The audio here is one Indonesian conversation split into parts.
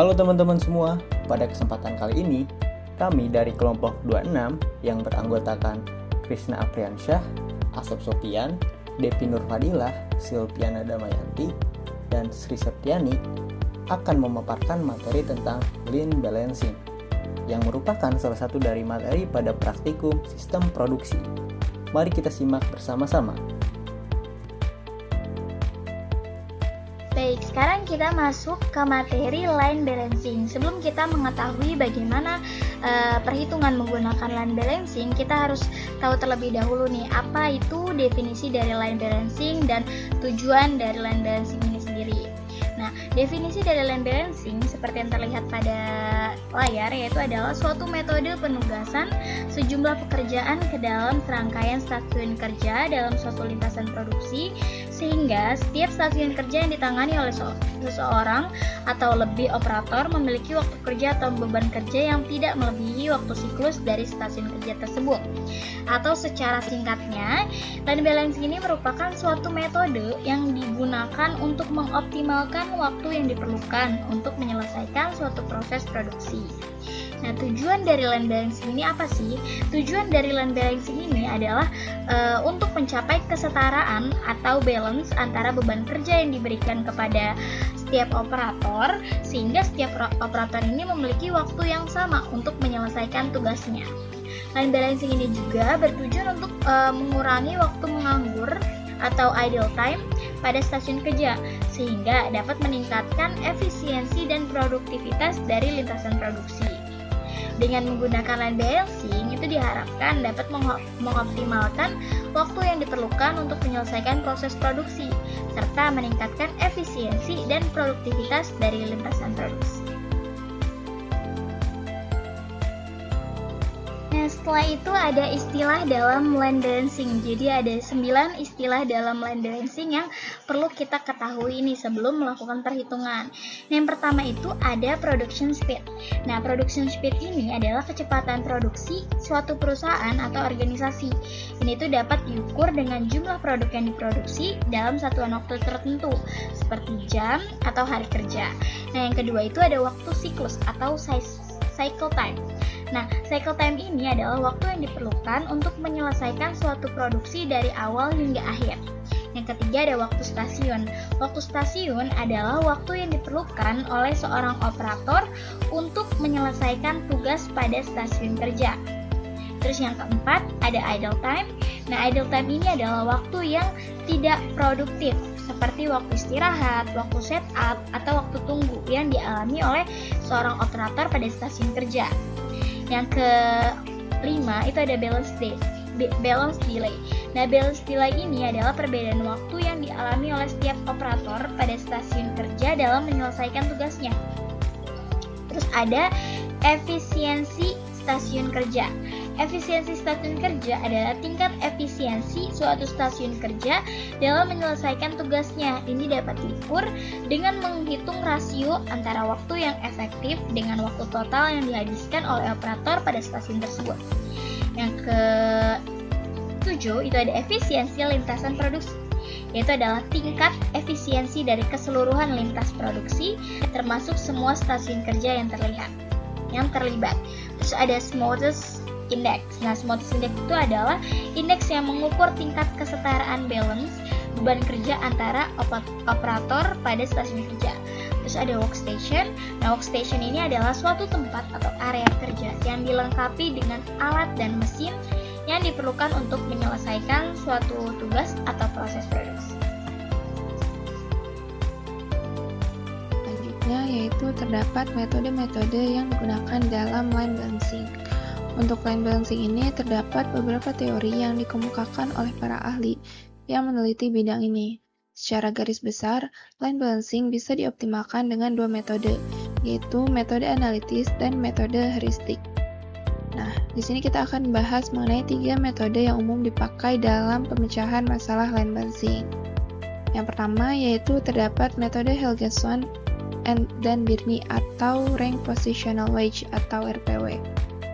Halo teman-teman semua, pada kesempatan kali ini kami dari kelompok 26 yang beranggotakan Krisna Apriansyah, Asep Sofian, Devi Nurfadilah, Silviana Damayanti, dan Sri Septiani akan memaparkan materi tentang lean balancing yang merupakan salah satu dari materi pada praktikum sistem produksi. Mari kita simak bersama-sama. Baik, sekarang kita masuk ke materi line balancing. Sebelum kita mengetahui bagaimana perhitungan menggunakan line balancing, kita harus tahu terlebih dahulu nih, apa itu definisi dari line balancing dan tujuan dari line balancing ini sendiri. Nah, definisi dari line balancing seperti yang terlihat pada layar, yaitu adalah suatu metode penugasan sejumlah pekerjaan ke dalam serangkaian stasiun kerja dalam suatu lintasan produksi, sehingga setiap stasiun kerja yang ditangani oleh seseorang atau lebih operator memiliki waktu kerja atau beban kerja yang tidak melebihi waktu siklus dari stasiun kerja tersebut. Atau secara singkatnya, line balancing ini merupakan suatu metode yang digunakan untuk mengoptimalkan waktu yang diperlukan untuk menyelesaikan suatu proses produksi. Nah, tujuan dari line balancing ini apa sih? Tujuan dari line balancing ini adalah untuk mencapai kesetaraan atau balance antara beban kerja yang diberikan kepada setiap operator, sehingga setiap operator ini memiliki waktu yang sama untuk menyelesaikan tugasnya. Line balancing ini juga bertujuan untuk mengurangi waktu menganggur atau idle time pada stasiun kerja, sehingga dapat meningkatkan efisiensi dan produktivitas dari lintasan produksi. Dengan menggunakan line balancing, itu diharapkan dapat mengoptimalkan waktu yang diperlukan untuk menyelesaikan proses produksi, serta meningkatkan efisiensi dan produktivitas dari lintasan produksi. Nah, setelah itu ada istilah dalam line balancing. Jadi ada 9 istilah dalam line balancing yang perlu kita ketahui nih sebelum melakukan perhitungan. Nah, yang pertama itu ada production speed. Nah, production speed ini adalah kecepatan produksi suatu perusahaan atau organisasi. Ini tuh dapat diukur dengan jumlah produk yang diproduksi dalam satuan waktu tertentu, seperti jam atau hari kerja. Nah, yang kedua itu ada waktu siklus atau cycle time. Nah, cycle time ini adalah waktu yang diperlukan untuk menyelesaikan suatu produksi dari awal hingga akhir. Yang ketiga ada waktu stasiun. Waktu stasiun adalah waktu yang diperlukan oleh seorang operator untuk menyelesaikan tugas pada stasiun kerja. Terus yang keempat ada idle time. Nah, idle time ini adalah waktu yang tidak produktif, seperti waktu istirahat, waktu setup, atau waktu tunggu yang dialami oleh seorang operator pada stasiun kerja. Yang kelima itu ada balance delay. Nah, balance delay ini adalah perbedaan waktu yang dialami oleh setiap operator pada stasiun kerja dalam menyelesaikan tugasnya. Terus ada efisiensi stasiun kerja. Efisiensi stasiun kerja adalah tingkat efisiensi suatu stasiun kerja dalam menyelesaikan tugasnya. Ini dapat diukur dengan menghitung rasio antara waktu yang efektif dengan waktu total yang dihabiskan oleh operator pada stasiun tersebut. Yang ke-7 itu ada efisiensi lintasan produksi, yaitu adalah tingkat efisiensi dari keseluruhan lintas produksi termasuk semua stasiun kerja yang terlibat. Terus ada smoothness index. Nah, smoothness index itu adalah indeks yang mengukur tingkat kesetaraan balance beban kerja antara operator pada stasiun kerja. Terus ada workstation. Nah, workstation ini adalah suatu tempat atau area kerja yang dilengkapi dengan alat dan mesin yang diperlukan untuk menyelesaikan suatu tugas atau proses produksi. Selanjutnya yaitu terdapat metode-metode yang digunakan dalam line balancing. Untuk line balancing ini terdapat beberapa teori yang dikemukakan oleh para ahli yang meneliti bidang ini. Secara garis besar, line balancing bisa dioptimalkan dengan 2 metode, yaitu metode analitis dan metode heuristik. Nah, di sini kita akan membahas mengenai 3 metode yang umum dipakai dalam pemecahan masalah line balancing. Yang pertama yaitu terdapat metode Helgason dan Birney atau Rank Positional Wedge atau RPW.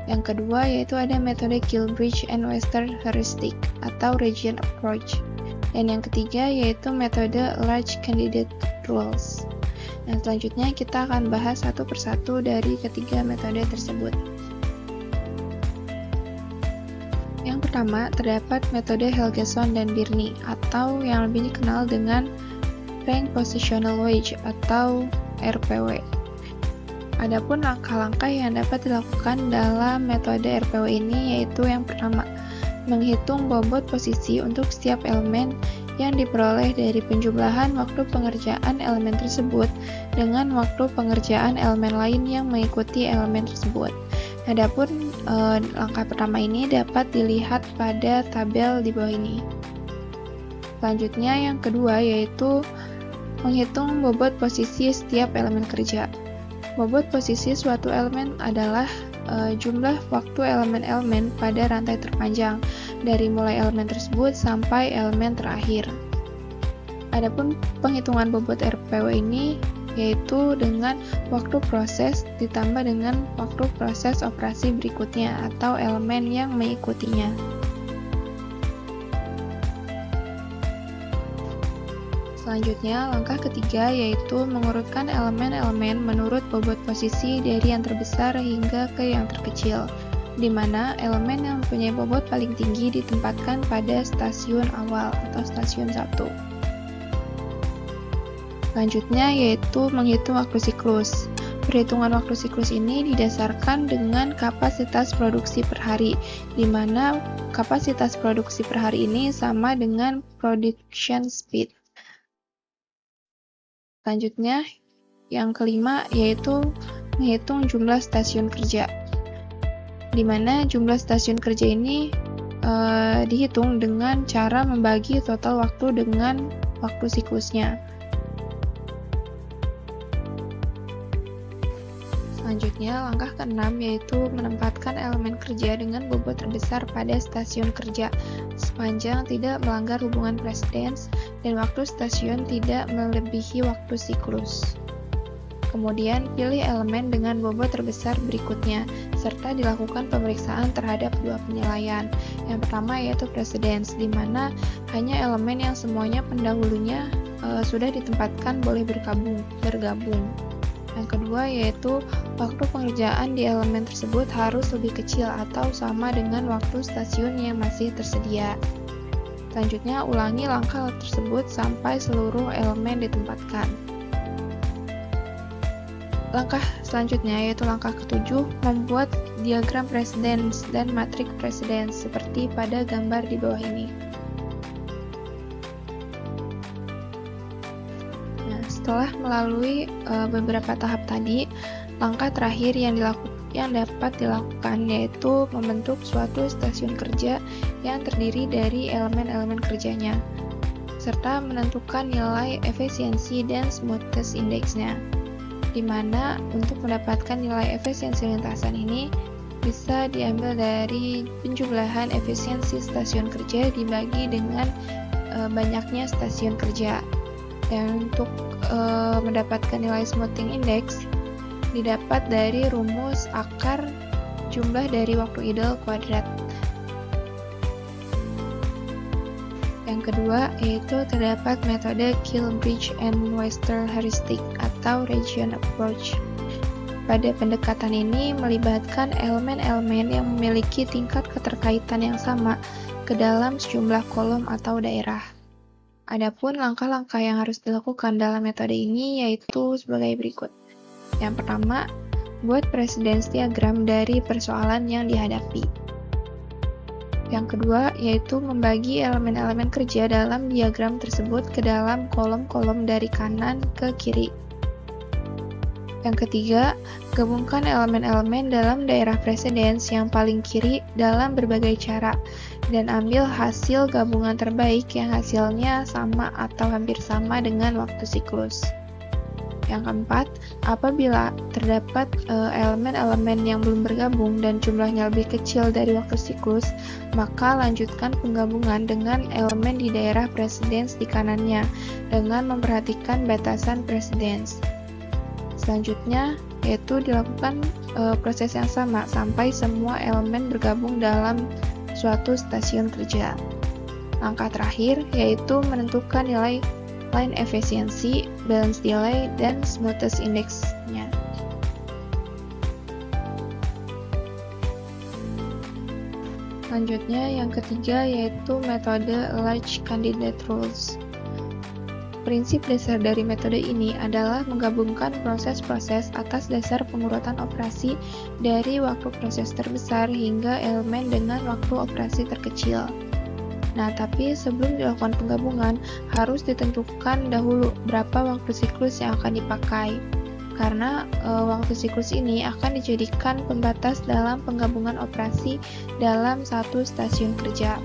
Yang kedua yaitu ada metode Gilbridge and Western Heuristic atau Region Approach. Dan yang ketiga yaitu metode Large Candidate Rules. Nah, selanjutnya kita akan bahas satu persatu dari ketiga metode tersebut. Yang pertama, terdapat metode Helgeson dan Birney, atau yang lebih dikenal dengan Rank Positional Wage atau RPW. Adapun langkah-langkah yang dapat dilakukan dalam metode RPW ini yaitu yang pertama, menghitung bobot posisi untuk setiap elemen yang diperoleh dari penjumlahan waktu pengerjaan elemen tersebut dengan waktu pengerjaan elemen lain yang mengikuti elemen tersebut. Adapun langkah pertama ini dapat dilihat pada tabel di bawah ini. Selanjutnya yang kedua yaitu menghitung bobot posisi setiap elemen kerja. Bobot posisi suatu elemen adalah jumlah waktu elemen-elemen pada rantai terpanjang dari mulai elemen tersebut sampai elemen terakhir. Adapun penghitungan bobot RPW ini yaitu dengan waktu proses ditambah dengan waktu proses operasi berikutnya atau elemen yang mengikutinya. Selanjutnya, langkah ketiga yaitu mengurutkan elemen-elemen menurut bobot posisi dari yang terbesar hingga ke yang terkecil, di mana elemen yang mempunyai bobot paling tinggi ditempatkan pada stasiun awal atau stasiun 1. Selanjutnya yaitu menghitung waktu siklus. Perhitungan waktu siklus ini didasarkan dengan kapasitas produksi per hari, di mana kapasitas produksi per hari ini sama dengan production speed. Selanjutnya, yang kelima yaitu menghitung jumlah stasiun kerja, di mana jumlah stasiun kerja ini dihitung dengan cara membagi total waktu dengan waktu siklusnya. Selanjutnya, langkah keenam yaitu menempatkan elemen kerja dengan bobot terbesar pada stasiun kerja sepanjang tidak melanggar hubungan precedence dan waktu stasiun tidak melebihi waktu siklus. Kemudian, pilih elemen dengan bobot terbesar berikutnya, serta dilakukan pemeriksaan terhadap dua penilaian. Yang pertama yaitu precedence, di mana hanya elemen yang semuanya pendahulunya sudah ditempatkan boleh bergabung. Yang kedua yaitu waktu pengerjaan di elemen tersebut harus lebih kecil atau sama dengan waktu stasiun yang masih tersedia. Selanjutnya, ulangi langkah tersebut sampai seluruh elemen ditempatkan. Langkah selanjutnya yaitu langkah ketujuh, membuat diagram precedence dan matrik precedence seperti pada gambar di bawah ini. Setelah melalui beberapa tahap tadi, langkah terakhir yang dapat dilakukan yaitu membentuk suatu stasiun kerja yang terdiri dari elemen-elemen kerjanya, serta menentukan nilai efisiensi dan smoothness index-nya, di mana untuk mendapatkan nilai efisiensi lintasan ini bisa diambil dari penjumlahan efisiensi stasiun kerja dibagi dengan banyaknya stasiun kerja. Dan untuk mendapatkan nilai smoothing index didapat dari rumus akar jumlah dari waktu idle kuadrat. Yang kedua yaitu terdapat metode Kilbridge and Webster heuristic atau region approach. Pada pendekatan ini melibatkan elemen-elemen yang memiliki tingkat keterkaitan yang sama ke dalam sejumlah kolom atau daerah. Adapun langkah-langkah yang harus dilakukan dalam metode ini yaitu sebagai berikut. Yang pertama, buat precedence diagram dari persoalan yang dihadapi. Yang kedua, yaitu membagi elemen-elemen kerja dalam diagram tersebut ke dalam kolom-kolom dari kanan ke kiri. Yang ketiga, gabungkan elemen-elemen dalam daerah precedence yang paling kiri dalam berbagai cara, dan ambil hasil gabungan terbaik yang hasilnya sama atau hampir sama dengan waktu siklus. Yang keempat, apabila terdapat elemen-elemen yang belum bergabung dan jumlahnya lebih kecil dari waktu siklus, maka lanjutkan penggabungan dengan elemen di daerah precedence di kanannya dengan memperhatikan batasan precedence. Selanjutnya, yaitu dilakukan proses yang sama sampai semua elemen bergabung dalam suatu stasiun kerja. Langkah terakhir yaitu menentukan nilai line efficiency, balance delay, dan smoothness index-nya. Selanjutnya, yang ketiga yaitu metode Large Candidate Rules. Prinsip dasar dari metode ini adalah menggabungkan proses-proses atas dasar pengurutan operasi dari waktu proses terbesar hingga elemen dengan waktu operasi terkecil. Nah, tapi sebelum dilakukan penggabungan, harus ditentukan dahulu berapa waktu siklus yang akan dipakai. Karena waktu siklus ini akan dijadikan pembatas dalam penggabungan operasi dalam satu stasiun kerja.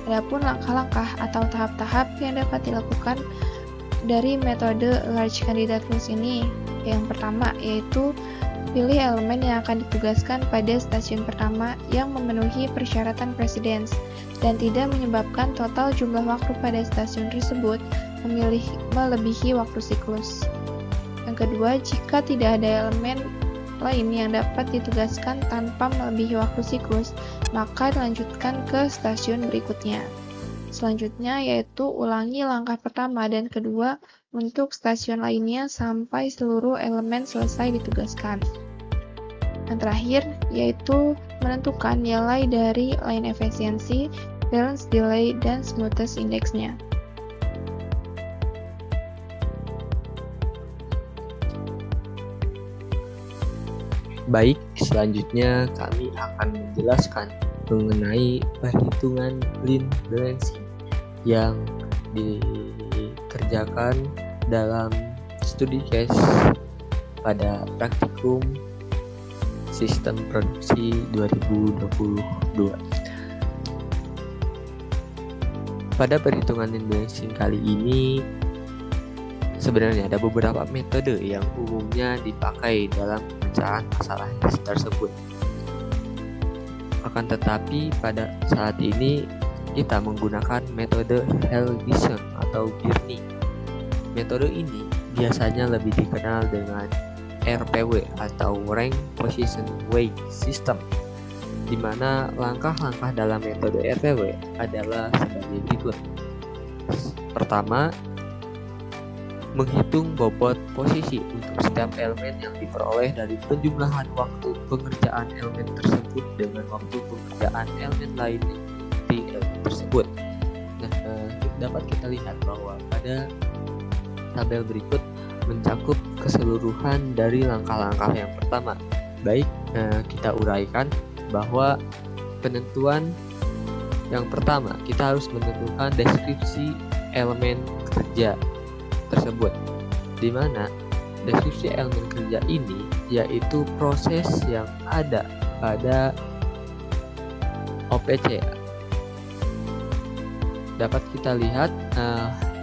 Adapun langkah-langkah atau tahap-tahap yang dapat dilakukan dari metode Large Candidate Rules ini, yang pertama yaitu pilih elemen yang akan ditugaskan pada stasiun pertama yang memenuhi persyaratan precedence dan tidak menyebabkan total jumlah waktu pada stasiun tersebut melebihi waktu siklus. Yang kedua, jika tidak ada elemen lain yang dapat ditugaskan tanpa melebihi waktu siklus, maka dilanjutkan ke stasiun berikutnya. Selanjutnya yaitu ulangi langkah pertama dan kedua untuk stasiun lainnya sampai seluruh elemen selesai ditugaskan. Yang terakhir yaitu menentukan nilai dari line efficiency, balance delay, dan smoothness index-nya. Baik, selanjutnya kami akan menjelaskan mengenai perhitungan line balancing yang dikerjakan dalam studi case pada praktikum sistem produksi 2022. Pada perhitungan line balancing kali ini sebenarnya ada beberapa metode yang umumnya dipakai dalam pemecahan masalah tersebut. Akan tetapi pada saat ini kita menggunakan metode Helgison atau Birney. Metode ini biasanya lebih dikenal dengan RPW atau Rank Position Weight System, di mana langkah-langkah dalam metode RPW adalah sebagai berikut. Pertama, menghitung bobot posisi untuk setiap elemen yang diperoleh dari penjumlahan waktu pengerjaan elemen tersebut dengan waktu pengerjaan elemen lainnya di elemen tersebut. Nah, dapat kita lihat bahwa pada tabel berikut mencakup keseluruhan dari langkah-langkah yang pertama. Baik, kita uraikan bahwa penentuan yang pertama, kita harus menentukan deskripsi elemen kerja tersebut, di mana deskripsi elemen kerja ini yaitu proses yang ada pada OPC. Dapat kita lihat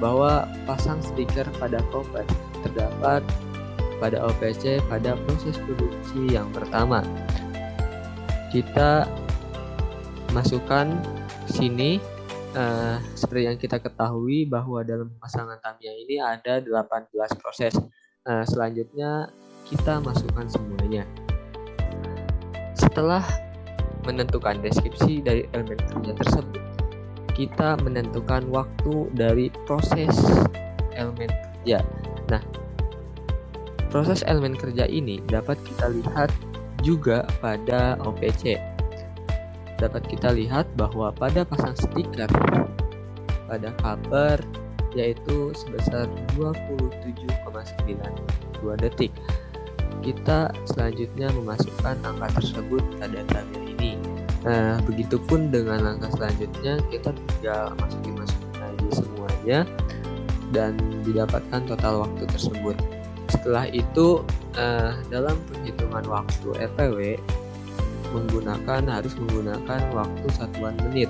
bahwa pasang stiker pada koper terdapat pada OPC pada proses produksi yang pertama. Kita masukkan sini seperti yang kita ketahui bahwa dalam pemasangan Tamiya ini ada 18 proses. Selanjutnya kita masukkan semuanya. Setelah menentukan deskripsi dari elemen kerja tersebut, kita menentukan waktu dari proses elemen kerja. Nah, proses elemen kerja ini dapat kita lihat juga pada OPC. Dapat kita lihat bahwa pada pasang stiker pada cover yaitu sebesar 27,92 detik. Kita selanjutnya memasukkan angka tersebut pada tabel ini. Begitupun dengan langkah selanjutnya, kita tinggal masukin aja semuanya dan didapatkan total waktu tersebut. Setelah itu dalam perhitungan waktu RPW harus menggunakan waktu satuan menit.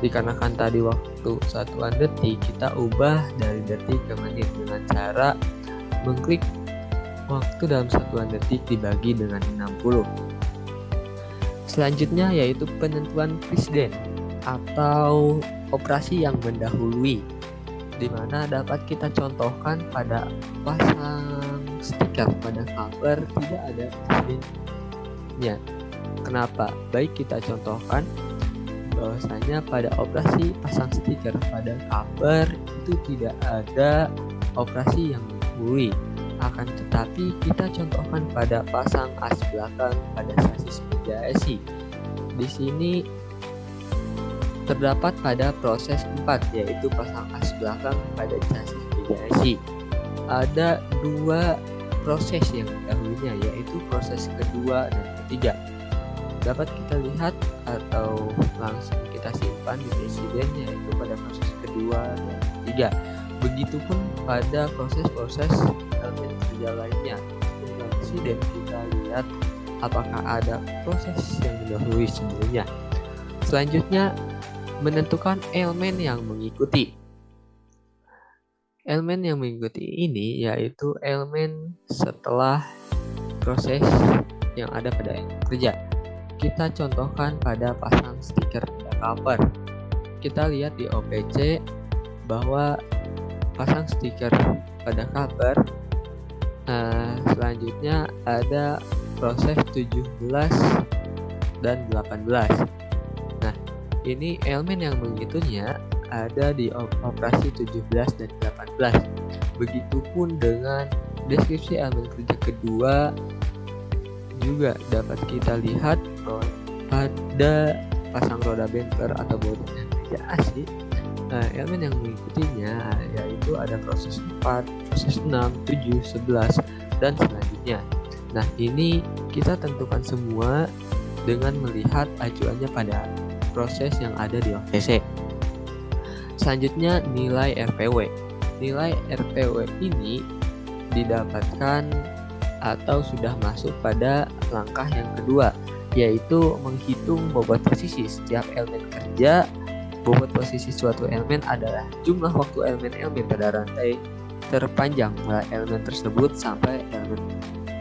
Dikarenakan tadi waktu satuan detik, kita ubah dari detik ke menit dengan cara mengklik waktu dalam satuan detik dibagi dengan 60. Selanjutnya yaitu penentuan presiden atau operasi yang mendahului, di mana dapat kita contohkan pada pasang stiker pada cover tidak ada presidennya. Kenapa? Baik, kita contohkan bahwasanya pada operasi pasang stiker pada cover itu tidak ada operasi yang mendahului. Akan tetapi kita contohkan pada pasang as belakang pada sasis meja esi. Di sini terdapat pada proses 4, yaitu pasang as belakang pada sasis meja esi. Ada 2 proses yang dahulunya, yaitu proses kedua dan ketiga. Dapat kita lihat atau langsung kita simpan di presiden, yaitu pada proses kedua dan ketiga. Begitupun pada proses-proses elemen kerja lainnya. Dan kita lihat apakah ada proses yang mendahului sebelumnya. Selanjutnya, menentukan elemen yang mengikuti. Elemen yang mengikuti ini yaitu elemen setelah proses yang ada pada elemen kerja. Kita contohkan pada pasang stiker pada cover. Kita lihat di OPC bahwa pasang stiker pada cover. Selanjutnya ada proses 17 dan 18. Nah, ini elemen yang mengikutinya ada di operasi 17 dan 18. Begitupun dengan deskripsi elemen kerja kedua juga dapat kita lihat pada pasang roda bumper atau bodi kerja asi. Elemen yang mengikutinya yaitu ada proses 4, proses 6, 7, 11, dan selanjutnya. Nah, ini kita tentukan semua dengan melihat acuannya pada proses yang ada di OTC. Selanjutnya, nilai RPW. Nilai RPW ini didapatkan atau sudah masuk pada langkah yang kedua, yaitu menghitung bobot posisi setiap elemen kerja. Bobot posisi suatu elemen adalah jumlah waktu elemen-elemen pada rantai terpanjang mulai elemen tersebut sampai elemen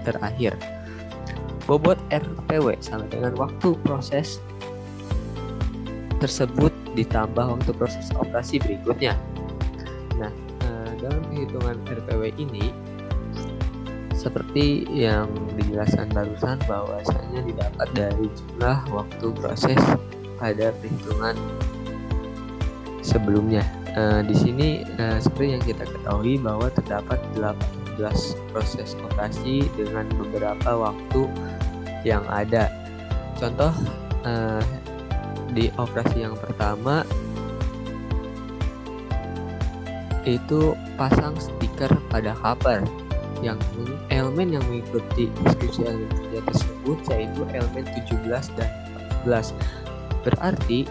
terakhir. Bobot RPW sama dengan waktu proses tersebut ditambah waktu proses operasi berikutnya. Nah, dalam penghitungan RPW ini seperti yang dijelaskan barusan bahwasanya didapat dari jumlah waktu proses pada perhitungan sebelumnya. Di sini seperti yang kita ketahui bahwa terdapat 18 proses operasi dengan beberapa waktu yang ada. Contoh di operasi yang pertama itu pasang stiker pada cover. Yang elemen yang mengikuti deskripsi elemen kerja tersebut yaitu elemen 17 dan 14. Berarti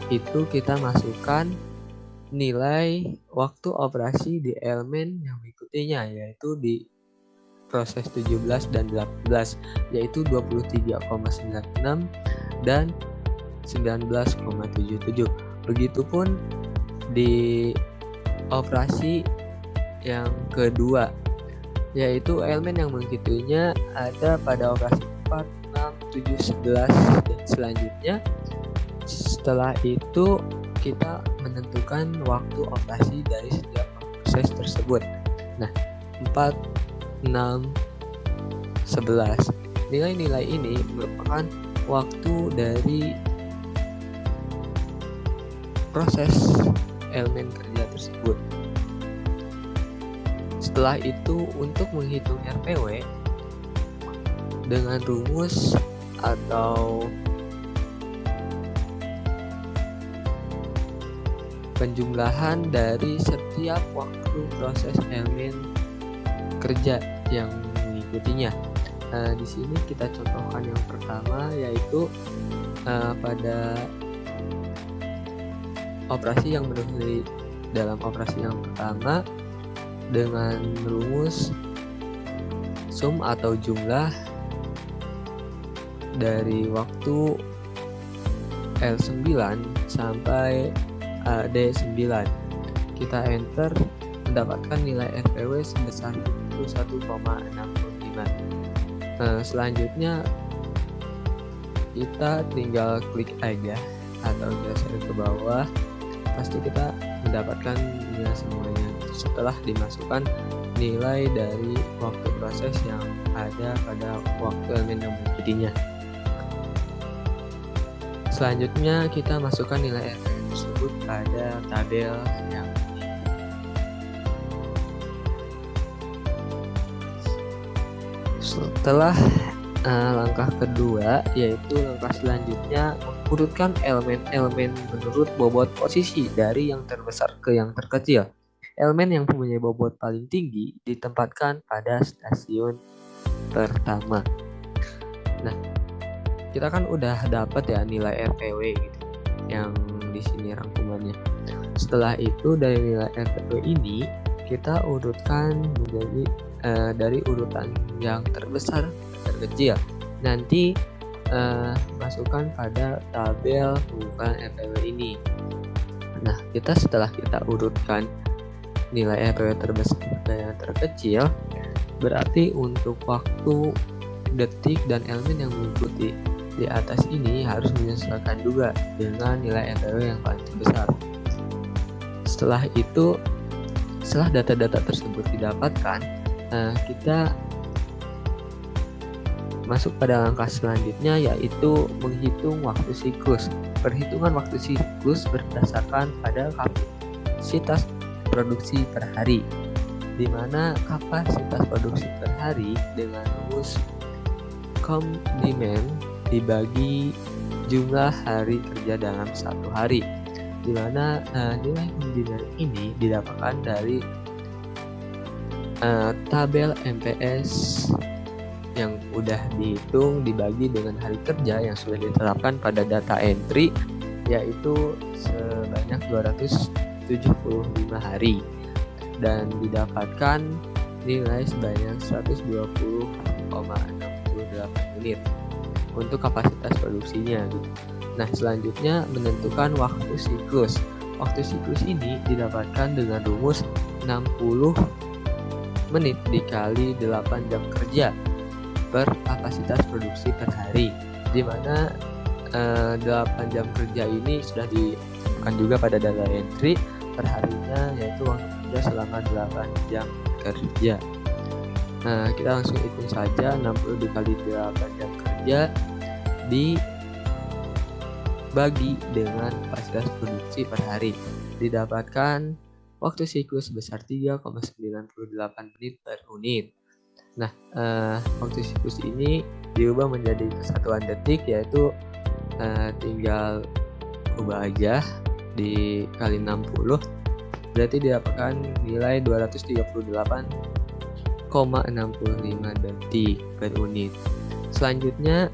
itu kita masukkan nilai waktu operasi di elemen yang mengikutinya, yaitu di proses 17 dan 18, yaitu 23,96 dan 19,77. Begitupun di operasi yang kedua, yaitu elemen yang mengikutinya ada pada operasi 4, 6, 7, 11 dan selanjutnya. Setelah itu kita menentukan waktu operasi dari setiap proses tersebut. Nah, 4, 6, 11. Nilai-nilai ini merupakan waktu dari proses elemen kerja tersebut. Setelah itu, untuk menghitung RPW dengan rumus atau penjumlahan dari setiap waktu proses elemen kerja yang mengikutinya. Di sini kita contohkan yang pertama, yaitu pada operasi yang mendahului dalam operasi yang pertama dengan rumus sum atau jumlah dari waktu L9 sampai D9. Kita enter, mendapatkan nilai RPW sebesar 1,65. Selanjutnya kita tinggal klik aja atau geser ke bawah, pasti kita mendapatkan nilai semuanya setelah dimasukkan nilai dari waktu proses yang ada pada waktu elemen yang mengikutinya. Selanjutnya kita masukkan nilai RPW tersebut pada tabel yang Setelah langkah kedua, yaitu langkah selanjutnya urutkan elemen-elemen menurut bobot posisi dari yang terbesar ke yang terkecil. Elemen yang mempunyai bobot paling tinggi ditempatkan pada stasiun pertama. Nah, kita kan udah dapat ya nilai RPW gitu, yang di sini rangkumannya. Setelah itu dari nilai RPW ini kita urutkan menjadi dari urutan yang terbesar ke terkecil. Nanti masukkan pada tabel pengumpulan RPW ini. Nah, setelah kita urutkan nilai RPW terbesar dan yang terkecil, berarti untuk waktu, detik, dan elemen yang mengikuti di atas ini harus menyesuaikan juga dengan nilai RPW yang paling terbesar. Setelah itu, setelah data-data tersebut didapatkan, kita masuk pada langkah selanjutnya, yaitu menghitung waktu siklus. Perhitungan waktu siklus berdasarkan pada kapasitas produksi per hari, di mana kapasitas produksi per hari dengan rumus demand dibagi jumlah hari kerja dalam satu hari, di mana nilai demand ini didapatkan dari tabel MPS yang udah dihitung dibagi dengan hari kerja yang sudah diterapkan pada data entry, yaitu sebanyak 275 hari, dan didapatkan nilai sebanyak 120,68 menit untuk kapasitas produksinya gitu. Nah, selanjutnya menentukan waktu siklus. Waktu siklus ini didapatkan dengan rumus 60 menit dikali 8 jam kerja per kapasitas produksi per hari, di mana 8 jam kerja ini sudah ditentukan juga pada data entry per harinya, yaitu waktu kerja selama 8 jam kerja. Nah, kita langsung hitung saja 60 dikali 8 jam kerja dibagi dengan kapasitas produksi per hari, didapatkan waktu siklus sebesar 3,98 menit per unit. Nah, waktu siklus ini diubah menjadi kesatuan detik, yaitu tinggal ubah aja dikali 60, berarti didapatkan nilai 238,65 detik per unit. Selanjutnya,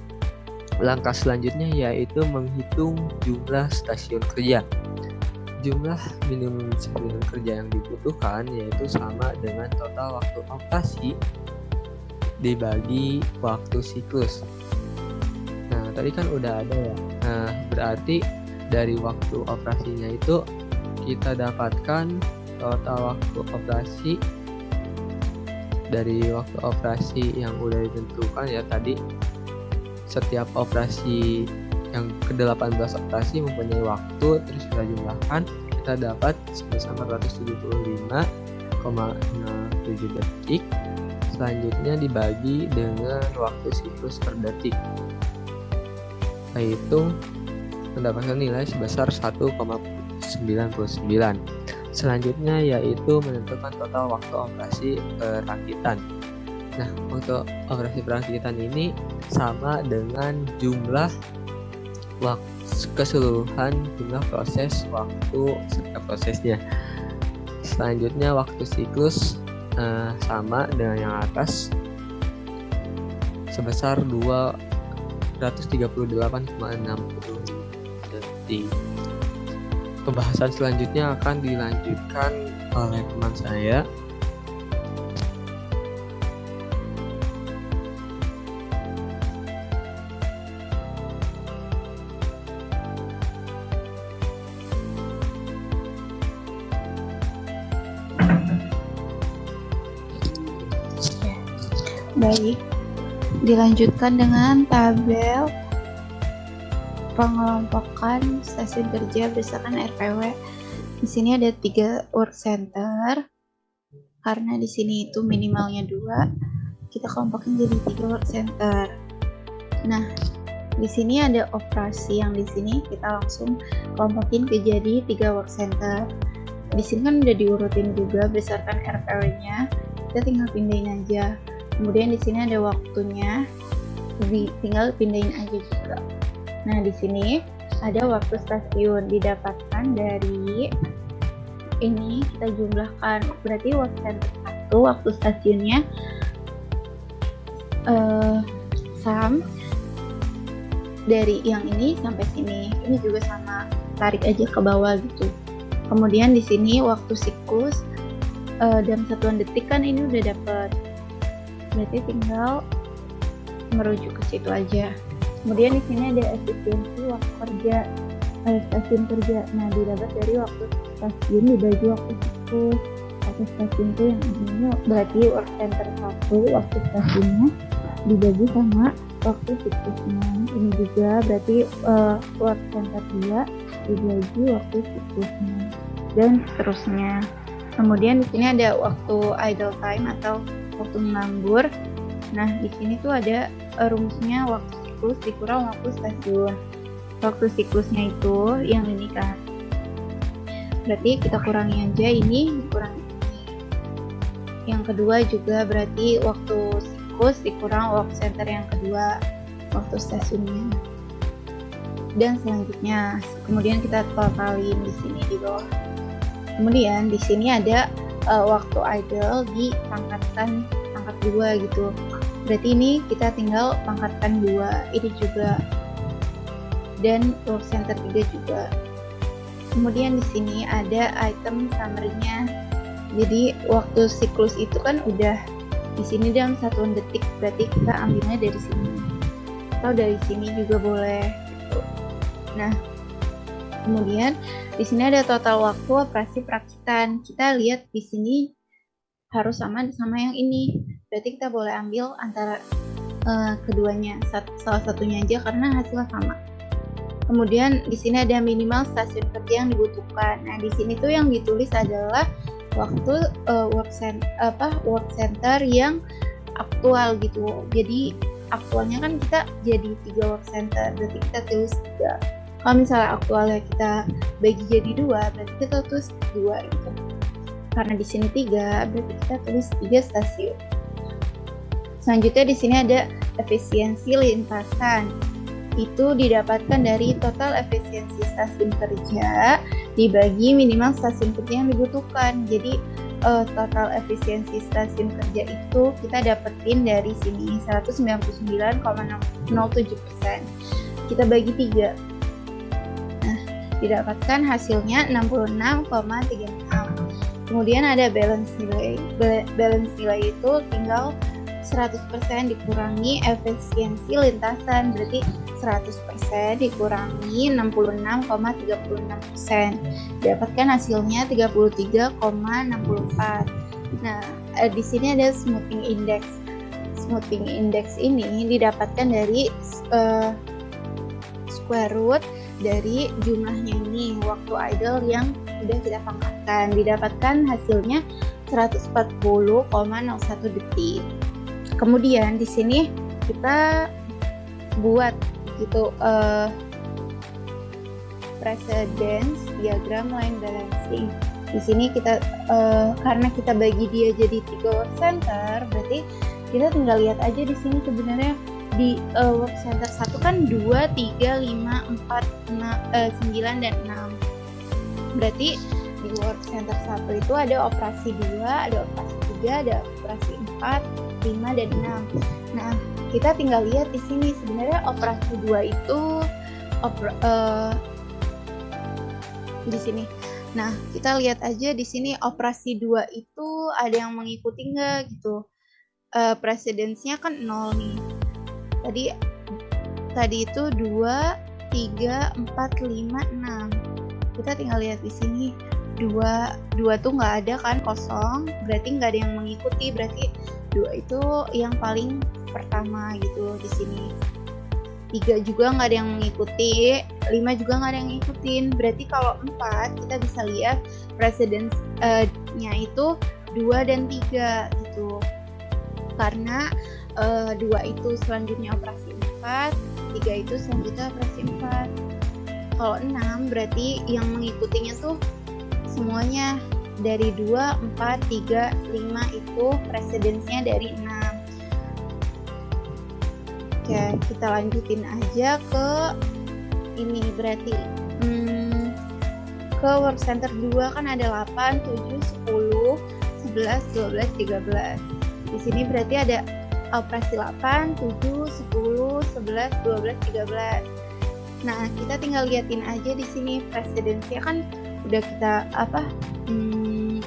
langkah selanjutnya yaitu menghitung jumlah stasiun kerja. Jumlah minimum stasiun kerja yang dibutuhkan yaitu sama dengan total waktu operasi dibagi waktu siklus. Nah, tadi kan udah ada ya. Nah, berarti dari waktu operasinya itu kita dapatkan total waktu operasi dari waktu operasi yang udah ditentukan ya tadi. Setiap operasi yang ke-18 operasi mempunyai waktu, terus kita jumlahkan, kita dapat sebesar 475,07 detik. Selanjutnya dibagi dengan waktu siklus per detik. Kita hitung mendapatkan nilai sebesar 1,99. Selanjutnya yaitu menentukan total waktu operasi perakitan. Nah, waktu operasi perakitan ini sama dengan jumlah keseluruhan jumlah proses waktu setiap prosesnya. Selanjutnya waktu siklus sama dengan yang atas sebesar 238,60 detik. Pembahasan selanjutnya akan dilanjutkan oleh teman saya. Baik, dilanjutkan dengan tabel pengelompokan stasiun kerja berdasarkan RPW. Di sini ada 3 work center. Karena di sini itu minimalnya 2, kita kelompokin jadi 3 work center. Nah, di sini ada operasi yang di sini kita langsung kelompokin ke jadi 3 work center. Di sini kan udah diurutin juga berdasarkan RPW-nya. Kita tinggal pindahin aja. Kemudian di sini ada waktunya, tinggal pindahin aja juga. Nah, di sini ada waktu stasiun didapatkan dari ini, kita jumlahkan, berarti work center 1 waktu stasiunnya sum dari yang ini sampai sini. Ini juga sama, tarik aja ke bawah gitu. Kemudian di sini waktu siklus dalam satuan detik kan ini udah dapet, berarti tinggal merujuk ke situ aja. Kemudian di sini ada efisiensi waktu kerja, stasiun kerja. Nah, didapat dari waktu stasiun dibagi waktu siklus. Waktu stasiun itu yang ini berarti work center 1 waktu stasiunnya dibagi sama waktu siklusnya. Ini juga berarti work center 2 dibagi waktu siklusnya, dan seterusnya. Kemudian di sini ada waktu idle time atau waktu nganggur. Nah, di sini tuh ada rumusnya waktu siklus dikurang waktu stasiun. Waktu siklusnya itu yang ini kan, berarti kita kurangi aja ini, dikurangi ini. Yang kedua juga berarti waktu siklus dikurang work center yang kedua, waktu stasiunnya. Dan selanjutnya, kemudian kita totalin di sini di bawah. Kemudian di sini ada waktu idle dipangkatkan pangkat 2 gitu. Berarti ini kita tinggal pangkatkan 2, ini juga. Dan work center 3 juga. Kemudian di sini ada item summary-nya. Jadi waktu siklus itu kan udah di sini dalam satuan detik, berarti kita ambilnya dari sini. Atau dari sini juga boleh gitu. Nah, kemudian di sini ada total waktu operasi perakitan. Kita lihat di sini harus sama yang ini. Berarti kita boleh ambil antara keduanya, salah satunya aja karena hasilnya sama. Kemudian di sini ada minimal stasiun kerja yang dibutuhkan. Nah, di sini tuh yang ditulis adalah waktu work center yang aktual gitu. Jadi aktualnya kan kita jadi 3 work center, berarti kita tulis 3. Kalau misalnya aktualnya kita bagi jadi 2, berarti kita tulis 2 gitu. Karena di sini 3, berarti kita tulis 3 stasiun. Selanjutnya di sini ada efisiensi lintasan. Itu didapatkan dari total efisiensi stasiun kerja dibagi minimal stasiun kerja yang dibutuhkan. Jadi total efisiensi stasiun kerja itu kita dapetin dari sini 199,07%. Kita bagi 3. Nah, didapatkan hasilnya 66,36. Kemudian ada balance nilai. Balance nilai itu tinggal 100% dikurangi efisiensi lintasan, berarti 100% dikurangi 66,36%. Dapatkan hasilnya 33,64. Nah, di sini ada smoothing index. Smoothing index ini didapatkan dari square root dari jumlahnya ini, waktu idle yang sudah kita pangkatkan. Didapatkan hasilnya 140,01 detik. Kemudian di sini kita buat gitu precedence diagram line balancing. Di sini kita karena kita bagi dia jadi 3 work center, berarti kita tinggal lihat aja di sini sebenarnya di work center 1 kan 2, 3, 5, 4, 9 dan 6. Berarti di work center 1 itu ada operasi 2, ada operasi 3, ada operasi 4, 5 dan 6. Nah, kita tinggal lihat di sini sebenarnya operasi 2 itu di sini. Nah, kita lihat aja di sini operasi 2 itu ada yang mengikuti nggak gitu. Precedence-nya kan 0 nih. Tadi itu 2, 3, 4, 5, 6. Kita tinggal lihat di sini 2 tuh nggak ada kan, kosong, berarti nggak ada yang mengikuti, berarti 2 itu yang paling pertama gitu di sini. 3 juga nggak ada yang mengikuti, 5 juga nggak ada yang ngikutin. Berarti kalau 4 kita bisa lihat precedence-nya itu 2 dan 3 gitu. Karena 2 itu selanjutnya operasi 4, 3 itu selanjutnya operasi 4. Kalau 6 berarti yang mengikutinya tuh semuanya dari 2, 4, 3, 5 itu precedence-nya dari 6. Oke, kita lanjutin aja ke ini berarti ke work center 2 kan ada 8, 7, 10, 11, 12, 13. Di sini berarti ada operasi 8, 7, 10, 11, 12, 13. Nah, kita tinggal liatin aja di sini presidensinya kan udah kita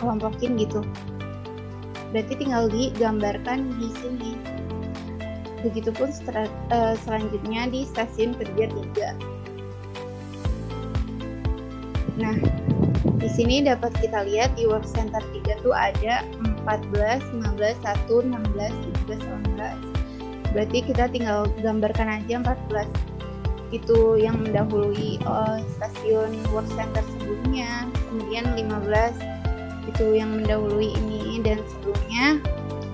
kelompokin gitu. Berarti tinggal digambarkan di sini. Begitupun selanjutnya di stasiun kerja 3. Nah, di sini dapat kita lihat di work center 3 tuh ada 14, 15, 1, 16, 17, 18. Berarti kita tinggal gambarkan aja 14 itu yang mendahului stasiun work center sebelumnya, kemudian 15 itu yang mendahului ini dan sebelumnya,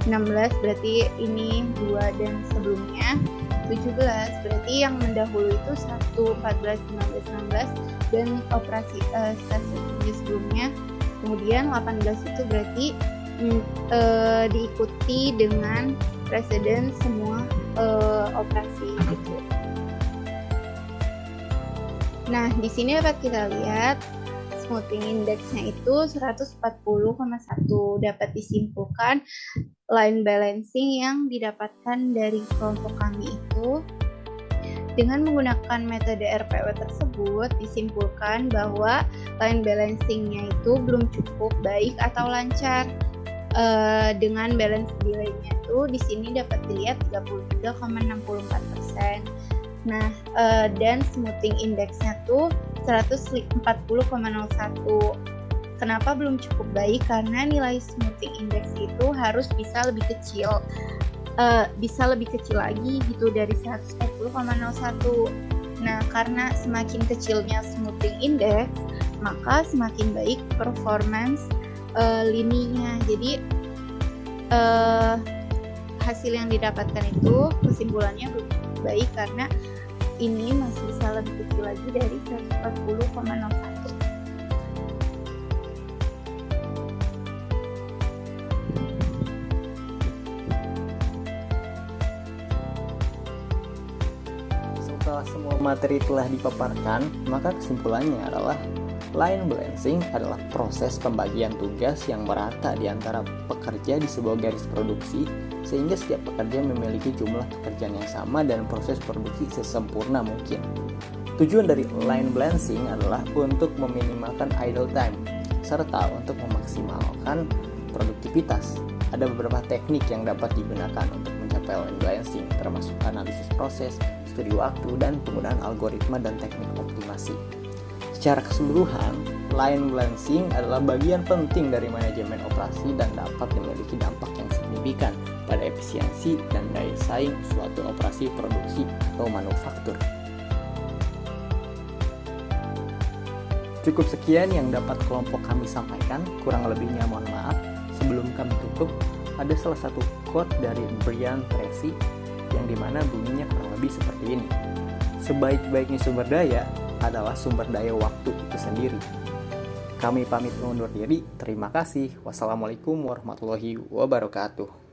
16 berarti ini 2 dan sebelumnya, 17 berarti yang mendahului itu 1, 14, 15, 16 dan operasi stasiun sebelumnya, kemudian 18 itu berarti diikuti dengan presiden semua operasi gitu. Nah, di sini dapat kita lihat smoothing index-nya itu 140,1. Dapat disimpulkan line balancing yang didapatkan dari kelompok kami itu dengan menggunakan metode RPW tersebut disimpulkan bahwa line balancing-nya itu belum cukup baik atau lancar. Dengan balance delay-nya itu di sini dapat dilihat 33,64%. Nah, dan smoothing index-nya tuh 140,01. Kenapa belum cukup baik? Karena nilai smoothing index itu harus bisa lebih kecil. Lagi gitu dari 140,01. Nah, karena semakin kecilnya smoothing index, maka semakin baik performance lininya. Jadi hasil yang didapatkan itu kesimpulannya belum baik karena ini masih bisa lebih kecil lagi dari 140,01. Setelah semua materi telah dipaparkan, maka kesimpulannya adalah line balancing adalah proses pembagian tugas yang merata di antara pekerja di sebuah garis produksi sehingga setiap pekerja memiliki jumlah pekerjaan yang sama dan proses produksi sesempurna mungkin. Tujuan dari line balancing adalah untuk meminimalkan idle time serta untuk memaksimalkan produktivitas. Ada beberapa teknik yang dapat digunakan untuk mencapai line balancing, termasuk analisis proses, studi waktu, dan penggunaan algoritma dan teknik optimasi. Secara keseluruhan, line balancing adalah bagian penting dari manajemen operasi dan dapat memiliki dampak yang signifikan pada efisiensi dan daya saing suatu operasi produksi atau manufaktur. Cukup sekian yang dapat kelompok kami sampaikan, kurang lebihnya mohon maaf. Sebelum kami tutup, ada salah satu quote dari Brian Tracy yang dimana bunyinya kurang lebih seperti ini. Sebaik-baiknya sumber daya adalah sumber daya waktu itu sendiri. Kami pamit undur diri. Terima kasih. Wassalamualaikum warahmatullahi wabarakatuh.